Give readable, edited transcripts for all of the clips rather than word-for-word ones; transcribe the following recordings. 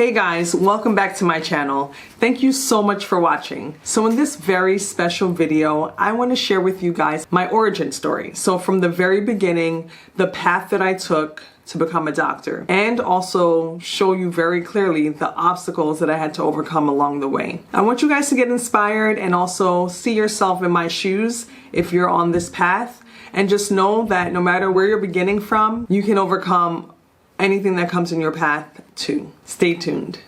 Hey guys, welcome back to my channel. Thank you so much for watching. So in this very special video, I want to share with you guys my origin story. So from the very beginning, the path that I took to become a doctor, and also show you very clearly the obstacles that I had to overcome along the way. I want you guys to get inspired and also see yourself in my shoes if you're on this path, and just know that no matter where you're beginning from, you can overcome anything that comes in your path too. Stay tuned.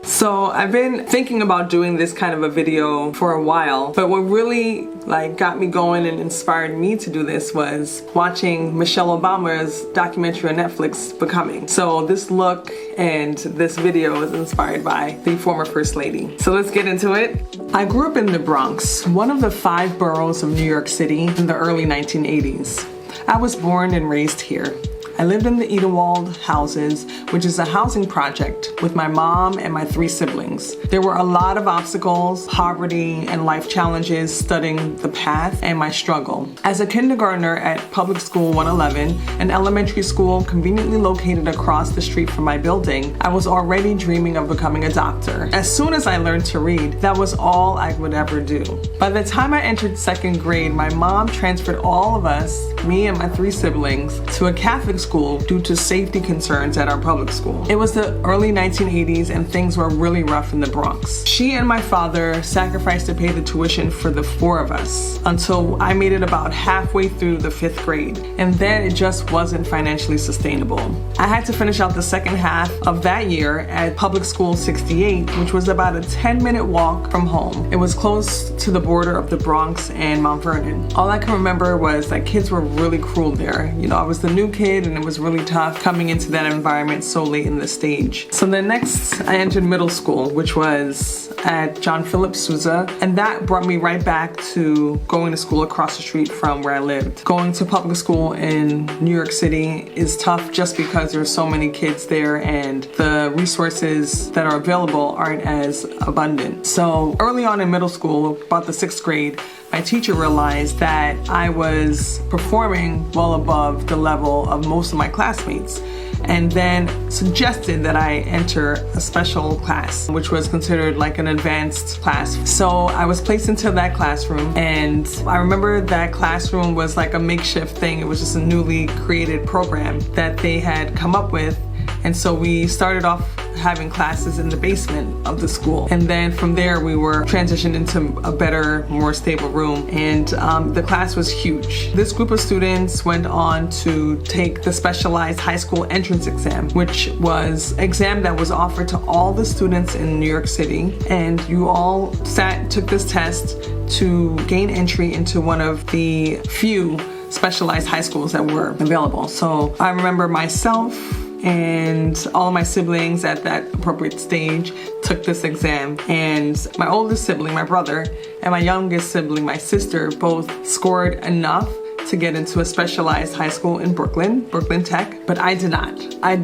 So I've been thinking about doing this kind of a video for a while, but what really got me going and inspired me to do this was watching Michelle Obama's documentary on Netflix, Becoming. So this look and this video is inspired by the former First Lady. So let's get into it. I grew up in the Bronx, one of the 5 boroughs of New York City in the early 1980s. I was born and raised here. I lived in the Edenwald houses, which is a housing project, with my mom and my 3 siblings. There were a lot of obstacles, poverty, and life challenges studying the path and my struggle. As a kindergartner at Public School 111, an elementary school conveniently located across the street from my building, I was already dreaming of becoming a doctor. As soon as I learned to read, that was all I would ever do. By the time I entered 2nd grade, my mom transferred all of us, me and my 3 siblings, to a Catholic school due to safety concerns at our public school. It was the early 1980s and things were really rough in the Bronx. She and my father sacrificed to pay the tuition for the 4 of us until I made it about halfway through the 5th grade, and then it just wasn't financially sustainable. I had to finish out the second half of that year at Public School 68, which was about a 10-minute walk from home. It was close to the border of the Bronx and Mount Vernon. All I can remember was that kids were really cruel there. You know, I was the new kid and it was really tough coming into that environment so late in the stage. So then next I entered middle school, which was at John Philip Sousa, and that brought me right back to going to school across the street from where I lived. Going to public school in New York City is tough just because there's so many kids there and the resources that are available aren't as abundant. So early on in middle school, about the 6th grade, my teacher realized that I was performing well above the level of most of my classmates, and then suggested that I enter a special class, which was considered like an advanced class. So I was placed into that classroom, and I remember that classroom was like a makeshift thing. It was just a newly created program that they had come up with. And so we started off having classes in the basement of the school. And then from there we were transitioned into a better, more stable room. And the class was huge. This group of students went on to take the specialized high school entrance exam, which was an exam that was offered to all the students in New York City. And you all took this test to gain entry into one of the few specialized high schools that were available. So I remember myself and all of my siblings at that appropriate stage took this exam, and my oldest sibling, my brother, and my youngest sibling, my sister, both scored enough to get into a specialized high school in Brooklyn Tech, but I did not. I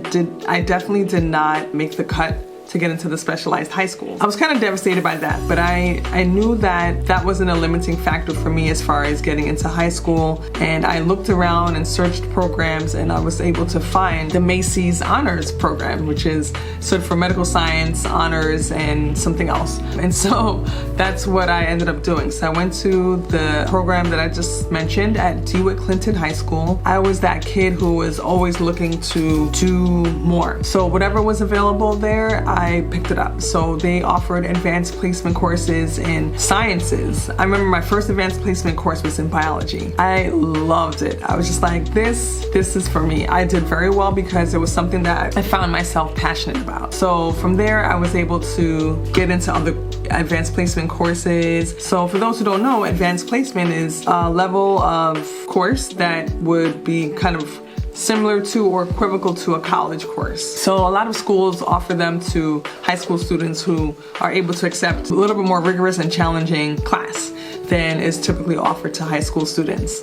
definitely did not make the cut to get into the specialized high school. I was kind of devastated by that, but I knew that that wasn't a limiting factor for me as far as getting into high school. And I looked around and searched programs, and I was able to find the Macy's Honors Program, which is stood for medical science, honors, and something else. And so that's what I ended up doing. So I went to the program that I just mentioned at DeWitt Clinton High School. I was that kid who was always looking to do more. So whatever was available there, I picked it up. So they offered advanced placement courses in sciences. I remember my first advanced placement course was in biology. I loved it. I was just like, this is for me. I did very well because it was something that I found myself passionate about. So from there, I was able to get into other advanced placement courses. So for those who don't know, advanced placement is a level of course that would be kind of similar to or equivocal to a college course. So a lot of schools offer them to high school students who are able to accept a little bit more rigorous and challenging class than is typically offered to high school students.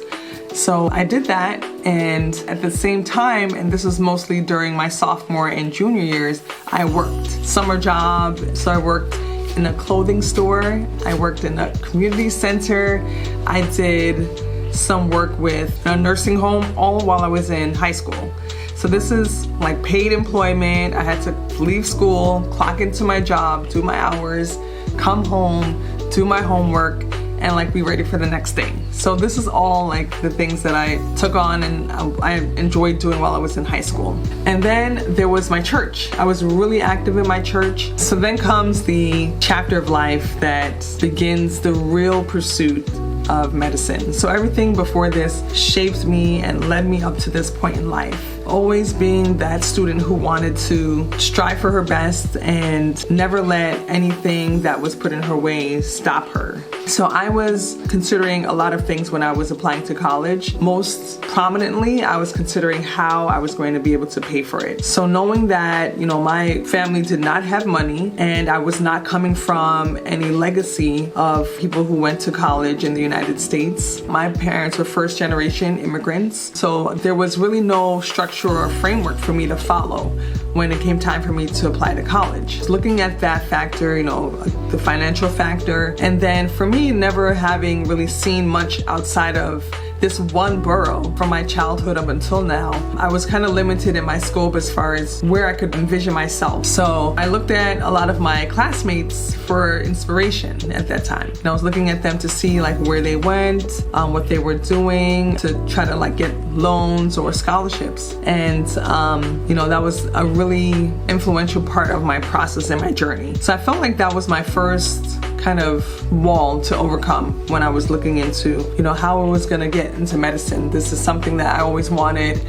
So I did that, and at the same time, and this was mostly during my sophomore and junior years, I worked. Summer job, so I worked in a clothing store. I worked in a community center. I did some work with a nursing home, all while I was in high school. So this is like paid employment. I had to leave school, clock into my job, do my hours, come home, do my homework, and like be ready for the next day. So this is all like the things that I took on and I enjoyed doing while I was in high school. And then there was my church. I was really active in my church. So then comes the chapter of life that begins the real pursuit of medicine. So everything before this shaped me and led me up to this point in life. Always being that student who wanted to strive for her best and never let anything that was put in her way stop her. So I was considering a lot of things when I was applying to college. Most prominently, I was considering how I was going to be able to pay for it. So knowing that, my family did not have money and I was not coming from any legacy of people who went to college in the United States. My parents were first generation immigrants. So there was really no structure or framework for me to follow when it came time for me to apply to college. Looking at that factor, the financial factor, and then for me, never having really seen much outside of this one borough from my childhood up until now, I was kind of limited in my scope as far as where I could envision myself. So I looked at a lot of my classmates for inspiration at that time. And I was looking at them to see like where they went, what they were doing to try to like get loans or scholarships. And that was a really influential part of my process and my journey. So I felt like that was my first kind of wall to overcome when I was looking into, how I was gonna get into medicine. This is something that I always wanted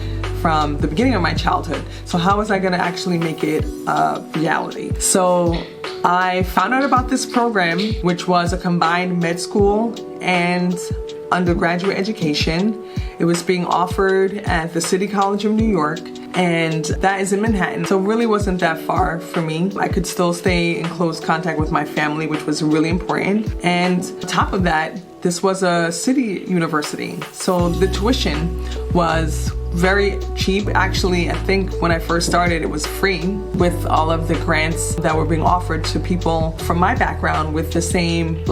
from the beginning of my childhood. So how was I gonna actually make it a reality? So I found out about this program, which was a combined med school and undergraduate education. It was being offered at the City College of New York, and that is in Manhattan. So it really wasn't that far for me. I could still stay in close contact with my family, which was really important. And on top of that, this was a city university. So the tuition was very cheap. Actually, I think when I first started, it was free with all of the grants that were being offered to people from my background with the same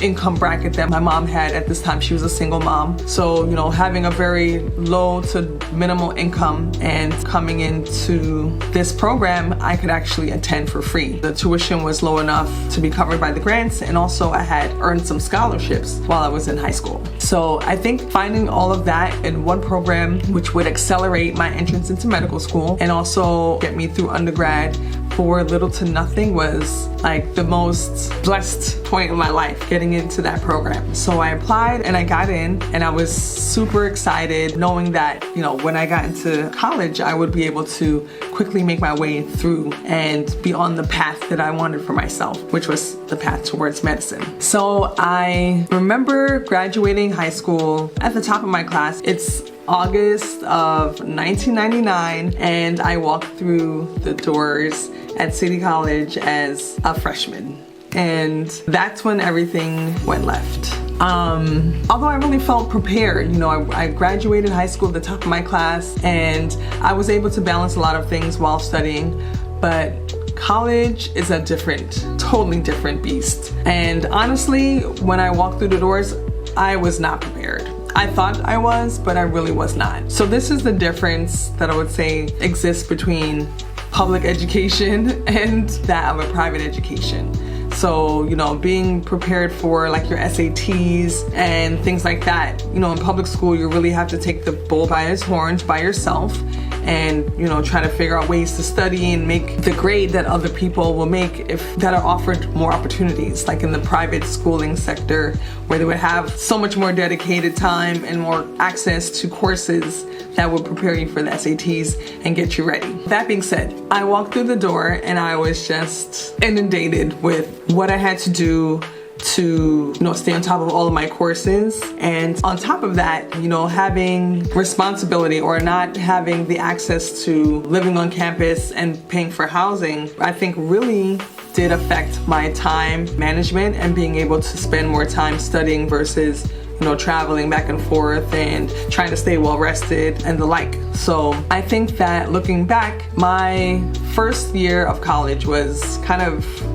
income bracket that my mom had at this time. She was a single mom. So, having a very low to minimal income and coming into this program, I could actually attend for free. The tuition was low enough to be covered by the grants, and also I had earned some scholarships while I was in high school. So I think finding all of that in one program, which would accelerate my entrance into medical school and also get me through undergrad for little to nothing, was like the most blessed point in my life, getting into that program. So I applied and I got in, and I was super excited knowing that, when I got into college, I would be able to quickly make my way through and be on the path that I wanted for myself, which was the path towards medicine. So I remember graduating high school at the top of my class. It's August of 1999, and I walked through the doors at City College as a freshman. And that's when everything went left. Although I really felt prepared, I graduated high school at the top of my class, and I was able to balance a lot of things while studying, but college is a totally different beast. And honestly, when I walked through the doors, I was not prepared. I thought I was, but I really was not. So this is the difference that I would say exists between public education and that of a private education. So, being prepared for like your SATs and things like that. In public school, you really have to take the bull by its horns by yourself and, try to figure out ways to study and make the grade that other people will make that are offered more opportunities, like in the private schooling sector, where they would have so much more dedicated time and more access to courses that would prepare you for the SATs and get you ready. That being said, I walked through the door and I was just inundated with what I had to do to stay on top of all of my courses. And on top of that, having responsibility or not having the access to living on campus and paying for housing, I think really did affect my time management and being able to spend more time studying versus traveling back and forth and trying to stay well rested and the like. So I think that looking back, my first year of college was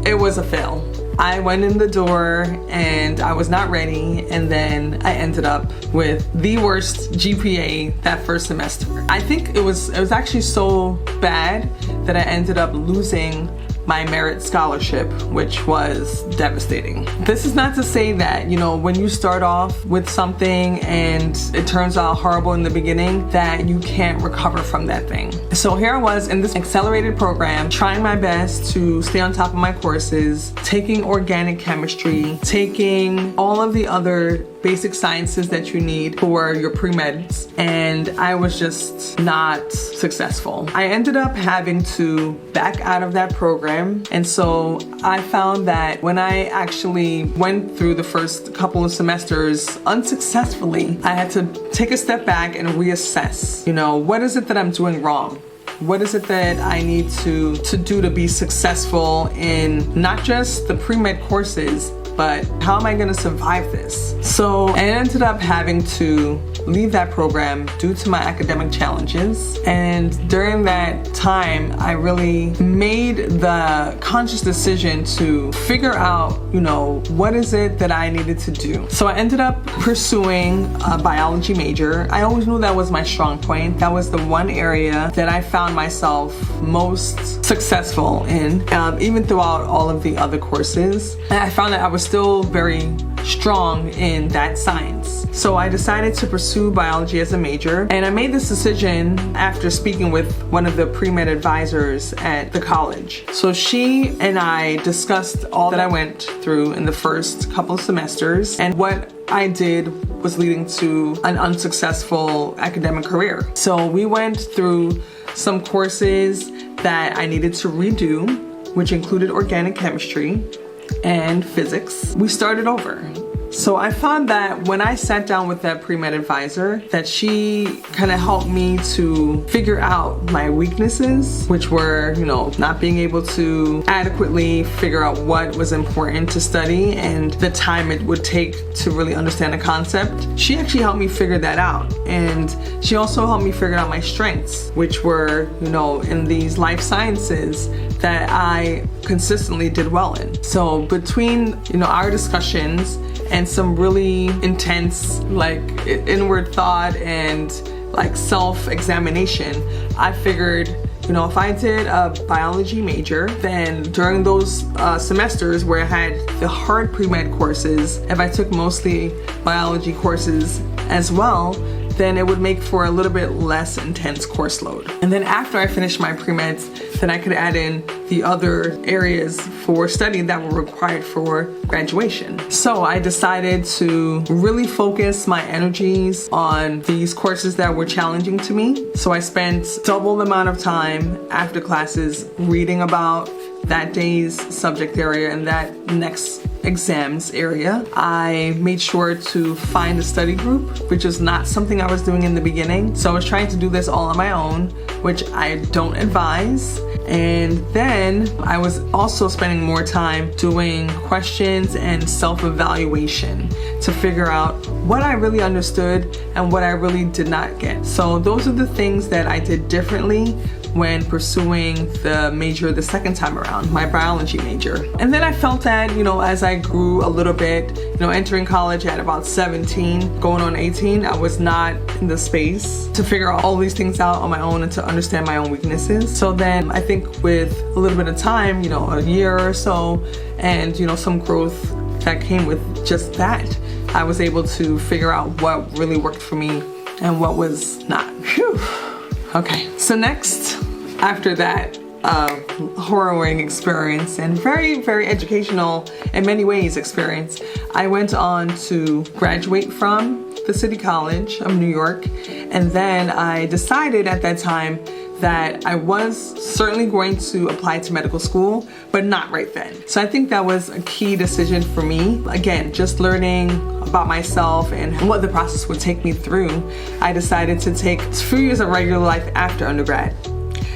it was a fail. I went in the door and I was not ready, and then I ended up with the worst GPA that first semester. I think it was actually so bad that I ended up losing my merit scholarship, which was devastating. This is not to say that, you know, when you start off with something and it turns out horrible in the beginning, that you can't recover from that thing. So here I was in this accelerated program, trying my best to stay on top of my courses, taking organic chemistry, taking all of the other basic sciences that you need for your pre-meds, and I was just not successful. I ended up having to back out of that program, and so I found that when I actually went through the first couple of semesters unsuccessfully, I had to take a step back and reassess, you know, what is it that I'm doing wrong? What is it that I need to do to be successful in not just the pre-med courses, but how am I gonna survive this? So I ended up having to leave that program due to my academic challenges. And during that time, I really made the conscious decision to figure out, you know, what is it that I needed to do. So I ended up pursuing a biology major. I always knew that was my strong point. That was the one area that I found myself most successful in, even throughout all of the other courses. And I found that I was still very strong in that science. So I decided to pursue biology as a major, and I made this decision after speaking with one of the pre-med advisors at the college. So she and I discussed all that I went through in the first couple of semesters, and what I did was leading to an unsuccessful academic career. So we went through some courses that I needed to redo, which included organic chemistry and physics. We started over. So I found that when I sat down with that pre-med advisor, that she kind of helped me to figure out my weaknesses, which were, you know, not being able to adequately figure out what was important to study and the time it would take to really understand a concept. She actually helped me figure that out. And she also helped me figure out my strengths, which were, you know, in these life sciences that I consistently did well in. So between, you know, our discussions and some really intense, like, inward thought and like self-examination, I figured, you know, if I did a biology major, then during those semesters where I had the hard pre-med courses, if I took mostly biology courses as well, then it would make for a little bit less intense course load. And then after I finished my pre-meds, then I could add in the other areas for study that were required for graduation. So I decided to really focus my energies on these courses that were challenging to me. So I spent double the amount of time after classes reading about that day's subject area and that next exams area. I made sure to find a study group, which is not something I was doing in the beginning. So I was trying to do this all on my own, which I don't advise. And then I was also spending more time doing questions and self-evaluation to figure out what I really understood and what I really did not get. So those are the things that I did differently when pursuing the major the second time around, my biology major. And then I felt that, you know, as I grew a little bit, you know, entering college at about 17, going on 18, I was not in the space to figure out all these things out on my own and to understand my own weaknesses. So then I think with a little bit of time, you know, a year or so, and, you know, some growth that came with just that, I was able to figure out what really worked for me and what was not. Whew. Okay, so next, after that harrowing experience and very, very educational in many ways experience, I went on to graduate from the City College of New York, and then I decided at that time that I was certainly going to apply to medical school, but not right then. So I think that was a key decision for me. Again, just learning about myself and what the process would take me through, I decided to take a few years of regular life after undergrad.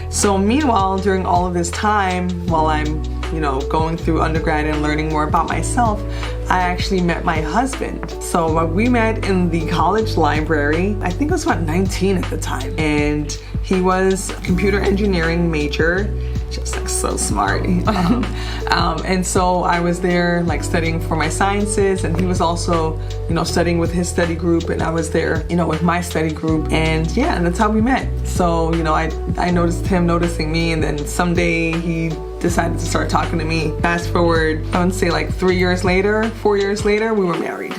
So meanwhile, during all of this time, while I'm, you know, going through undergrad and learning more about myself, I actually met my husband. So we met in the college library. I think I was about 19 at the time, and he was a computer engineering major, just like so smart. And so I was there like studying for my sciences, and he was also, you know, studying with his study group, and I was there, you know, with my study group. And yeah, and that's how we met. So, you know, I noticed him noticing me, and then someday he decided to start talking to me. Fast forward, I would say like 4 years later, we were married.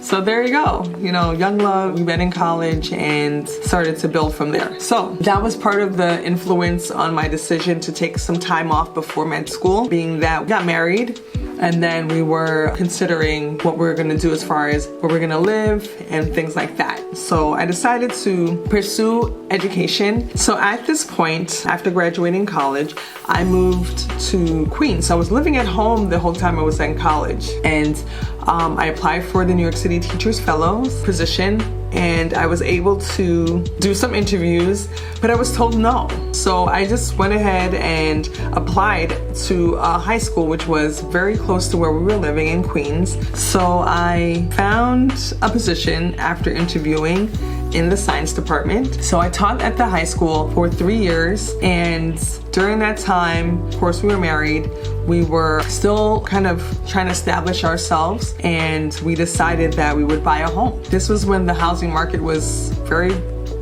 So there you go, you know, young love. We met in college and started to build from there. So that was part of the influence on my decision to take some time off before med school, being that we got married, and then we were considering what we were gonna do as far as where we're gonna live and things like that. So I decided to pursue education. So at this point, after graduating college, I moved to Queens. So I was living at home the whole time I was in college. And I applied for the New York City Teachers Fellows position, and I was able to do some interviews, but I was told no. So I just went ahead and applied to a high school, which was very close to where we were living in Queens. So I found a position after interviewing in the science department. So I taught at the high school for 3 years, and during that time, of course, we were married. We were still kind of trying to establish ourselves, and we decided that we would buy a home. This was when the housing market was very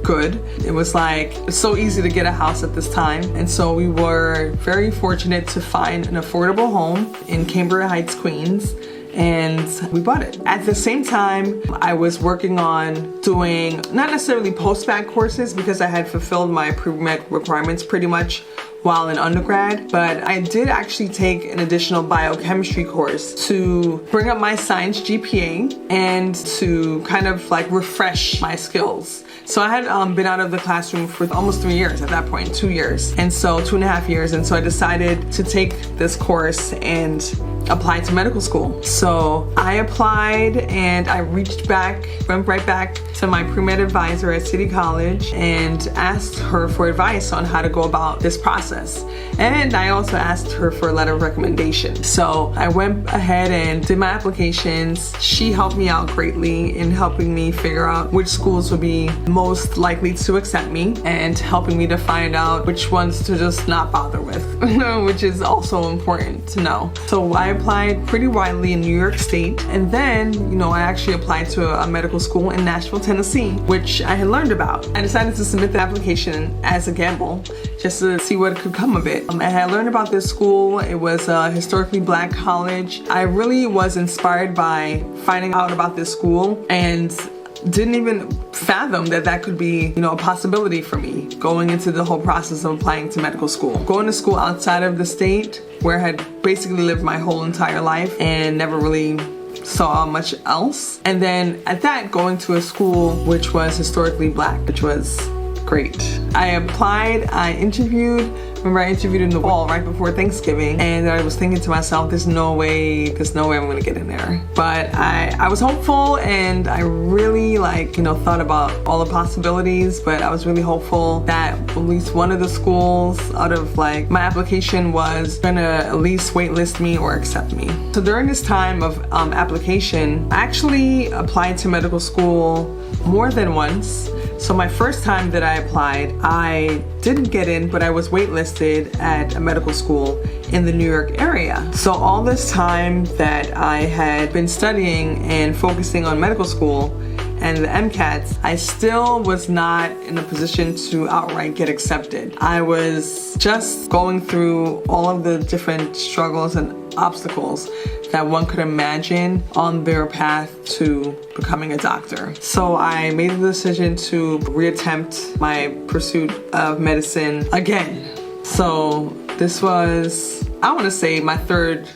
good. It was like so easy to get a house at this time, and so we were very fortunate to find an affordable home in Cambria Heights, Queens, and we bought it. At the same time, I was working on doing not necessarily post-bac courses because I had fulfilled my pre-med requirements pretty much while in undergrad, but I did actually take an additional biochemistry course to bring up my science GPA and to kind of like refresh my skills. So I had been out of the classroom for almost 3 years at that point, 2 years. And so 2.5 years. And so I decided to take this course and apply to medical school. So I applied and I went right back to my pre-med advisor at City College and asked her for advice on how to go about this process. And I also asked her for a letter of recommendation. So I went ahead and did my applications. She helped me out greatly in helping me figure out which schools would be most likely to accept me and helping me to find out which ones to just not bother with, which is also important to know. So I applied pretty widely in New York State, and then, you know, I actually applied to a medical school in Nashville, Tennessee, which I had learned about. I decided to submit the application as a gamble, just to see what could come of it. I had learned about this school. It was a historically Black college. I really was inspired by finding out about this school and didn't even fathom that could be, you know, a possibility for me going into the whole process of applying to medical school. Going to school outside of the state where I had basically lived my whole entire life and never really saw much else. And then at that, going to a school which was historically Black, which was great. I applied, I interviewed. Remember, I interviewed in the fall right before Thanksgiving, and I was thinking to myself, there's no way I'm gonna get in there. But I was hopeful, and I really thought about all the possibilities, but I was really hopeful that at least one of the schools out of my application was gonna at least waitlist me or accept me. So during this time of application, I actually applied to medical school more than once. So my first time that I applied, I didn't get in, but I was waitlisted at a medical school in the New York area. So all this time that I had been studying and focusing on medical school and the MCATs, I still was not in a position to outright get accepted. I was just going through all of the different struggles and obstacles that one could imagine on their path to becoming a doctor. So I made the decision to reattempt my pursuit of medicine again. So this was, I want to say, my third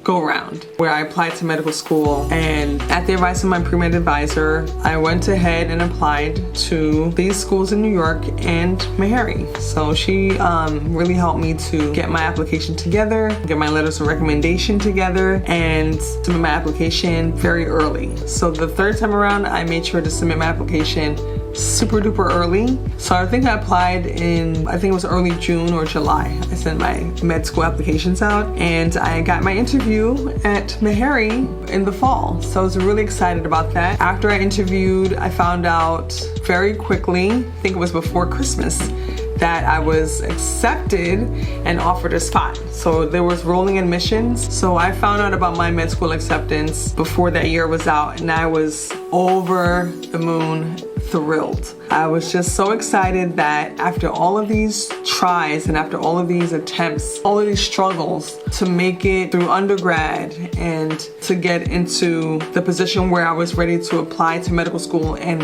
go round where I applied to medical school, and at the advice of my pre-med advisor, I went ahead and applied to these schools in New York and Meharry. So she really helped me to get my application together, get my letters of recommendation together, and submit my application very early. So the third time around, I made sure to submit my application super duper early. So I think I applied in, I think it was early June or July. I sent my med school applications out, and I got my interview at Meharry in the fall. So I was really excited about that. After I interviewed, I found out very quickly, I think it was before Christmas, that I was accepted and offered a spot. So there was rolling admissions. So I found out about my med school acceptance before that year was out, and I was over the moon thrilled. I was just so excited that after all of these tries and after all of these attempts, all of these struggles to make it through undergrad and to get into the position where I was ready to apply to medical school and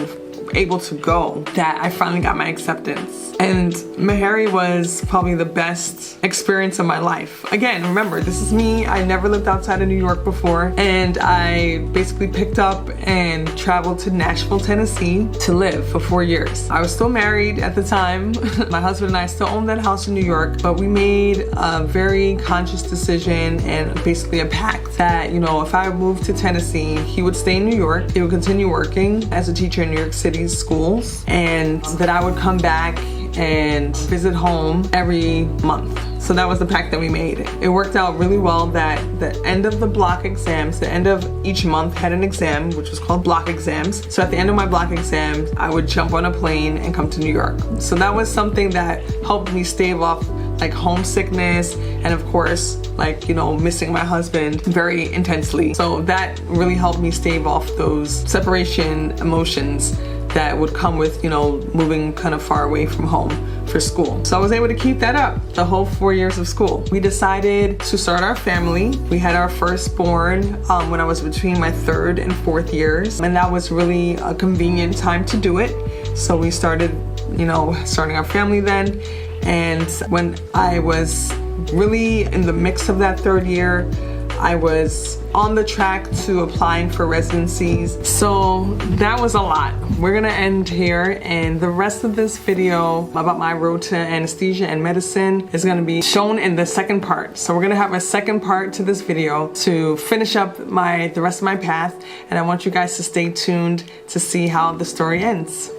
able to go, that I finally got my acceptance. And Meharry was probably the best experience of my life. Again, remember, this is me. I never lived outside of New York before, and I basically picked up and traveled to Nashville, Tennessee to live for 4 years. I was still married at the time. My husband and I still owned that house in New York, but we made a very conscious decision and basically a pact that, you know, if I moved to Tennessee, he would stay in New York, he would continue working as a teacher in New York City's schools, and that I would come back and visit home every month. So that was the pact that we made. It worked out really well that the end of the block exams, the end of each month had an exam, which was called block exams. So at the end of my block exams, I would jump on a plane and come to New York. So that was something that helped me stave off like homesickness and of course, like, you know, missing my husband very intensely. So that really helped me stave off those separation emotions that would come with, you know, moving kind of far away from home for school. So I was able to keep that up the whole 4 years of school. We decided to start our family. We had our firstborn when I was between my 3rd and 4th years, and that was really a convenient time to do it. So we started, you know, starting our family then. And when I was really in the mix of that 3rd year, I was on the track to applying for residencies. So that was a lot. We're gonna end here, and the rest of this video about my road to anesthesia and medicine is gonna be shown in the second part. So we're gonna have a second part to this video to finish up the rest of my path, and I want you guys to stay tuned to see how the story ends.